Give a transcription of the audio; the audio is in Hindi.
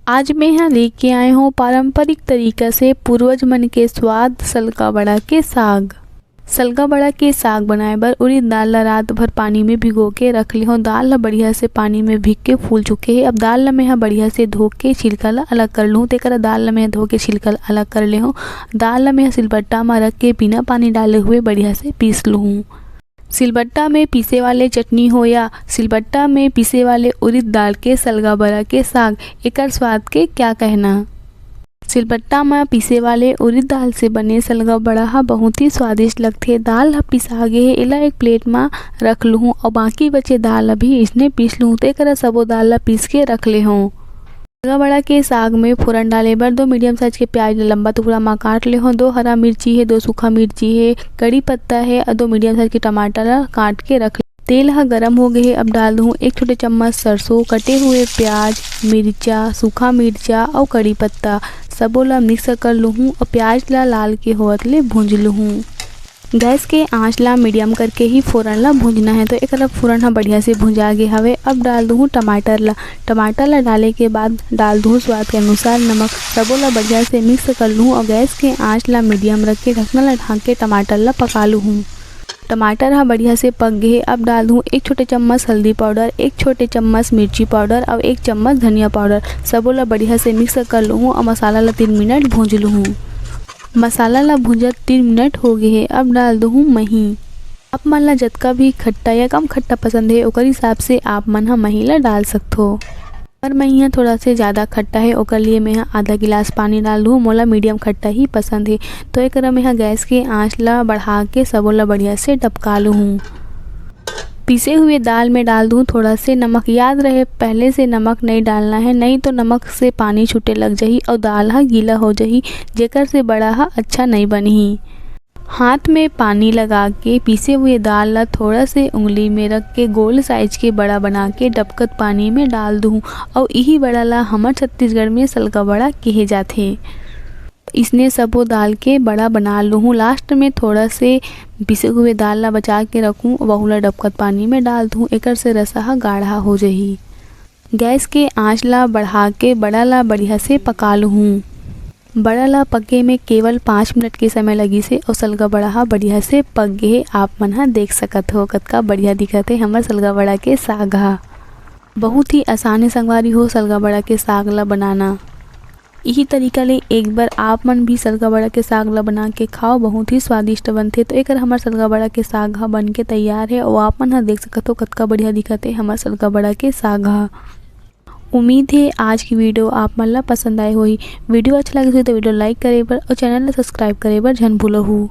आज मैं यहाँ लेके आए हूँ पारंपरिक तरीका से पूर्वज मन के स्वाद सलका बड़ा के साग। सलका बड़ा के साग बनाए बर उड़ीद दाल ला रात भर पानी में भिगो के रख ले हूँ। दाल ला बढ़िया से पानी में भीग के फूल चुके हैं। अब दाल ला मैं यहाँ बढ़िया से धो के छिलका ला अलग कर लूँ। तेकरा दाल ला मैं धो के छिलका अलग कर ले हूँ। दाल ला मैं सिलबट्टा में रख के बिना पानी डाले हुए बढ़िया से पीस लूँ। सिलबट्टा में पीसे वाले चटनी हो या सिलबट्टा में पीसे वाले उड़ीद दाल के सलगा बड़ा के साग, एकर स्वाद के क्या कहना। सिलबट्टा में पीसे वाले उड़ीद दाल से बने सलगा बड़ा हा बहुत ही स्वादिष्ट लगथे। दाल हा पिसा गे हे, एला एक प्लेट में रख लूँ और बाकी बचे दाल भी इसने पीस लूँ। तेकरा सबो दाल ला पीस के रख ले हूँ। सलगा बड़ा के साग में फोरन डाले बर 2 मीडियम साइज के प्याज लंबा टुकड़ा में काट ले हूँ। 2 हरा मिर्ची है, 2 सूखा मिर्ची है, कड़ी पत्ता है और 2 मीडियम साइज के टमाटर ला काट के रख ले। तेल हा गरम हो गए है। अब डाल दूँ 1 छोटे चम्मच सरसों, कटे हुए प्याज, मिर्चा, सूखा मिर्चा और कड़ी पत्ता सबो ला मिक्स कर लूँ और प्याज ला लाल के होत ले भूंज लूँ। गैस के आंच ला मीडियम करके ही फोरन ला भूंजना है। तो एक फोरन हाँ बढ़िया से भुंजा गे हवे। अब डाल दूँ टमाटर ला डाले के बाद डाल दूँ स्वाद के अनुसार नमक। सबो ला बढ़िया से मिक्स कर लूँ और गैस के आंच ला मीडियम रख के ढक्कन ला ढाँक के टमाटर ला पका लूँ। टमाटर हाँ बढ़िया से पक गए। अब डाल दूँ 1 छोटे चम्मच हल्दी पाउडर, 1 छोटे चम्मच मिर्ची पाउडर और 1 चम्मच धनिया पाउडर सबो ला बढ़िया से मिक्स कर लूँ और मसाला ला 3 मिनट भूंज लूँ। मसाला ला भुंजत 3 मिनट हो गए है। अब डाल दूँ मही। आप मन ला जतका भी खट्टा या कम खट्टा पसंद है ओकर हिसाब से आप मन हा मही ला डाल सकथो। पर मैं यहाँ थोड़ा से ज़्यादा खट्टा है ओकर लिए मैं यहाँ आधा गिलास पानी डाल दूँ। मोला मीडियम खट्टा ही पसंद है। तो एक मैं यहाँ गैस के आँच ला बढ़ा के सबो ला बढ़िया से डबका लूँ। पीसे हुए दाल में डाल दूँ थोड़ा से नमक। याद रहे पहले से नमक नहीं डालना है, नहीं तो नमक से पानी छूटे लग जाही और दाल हा गीला हो जाही, जेकर से बड़ा हा अच्छा नहीं बनही। हाथ में पानी लगा के पीसे हुए दाल ला थोड़ा से उंगली में रख के गोल साइज के बड़ा बना के डबकत पानी में डाल दूँ और यही बड़ा ला हमर छत्तीसगढ़ में सलका बड़ा कहे जाथे। इसने सबो दाल के बड़ा बना लूँ। लास्ट में थोड़ा से पिसे हुए दाल ला बचा के रखूँ, वहू ला डबकत पानी में डाल दूँ। एकर से रसा गाढ़ा हो जाही। गैस के आंच ला बढ़ा के बड़ा ला बढ़िया से पका लूँ। बड़ा ला पके में केवल 5 मिनट के समय लगी से और सलगा बड़ा बढ़िया से पक गे। आप मन हा देख सकत हो कतका बढ़िया दिखत है हमर सलगा बड़ा के साग हा। बहुत ही आसान है संगवारी हो सलगा बड़ा के साग ला बनाना। यही तरीका ले एक बार आप मन भी सलगा बड़ा के साग ला बना के खाओ, बहुत ही स्वादिष्ट बनथे। तो एक हमार सलगा बड़ा के साग हा बन के तैयार है और आप मन हा देख सकत हो कतका बढ़िया दिखत है हमार सलगा बड़ा के साग हा। उम्मीद है आज की वीडियो आप मन ला पसंद आए होही। वीडियो अच्छा लगे तो वीडियो लाइक करे बर और चैनल ला सब्सक्राइब करे बर झन भूलहु।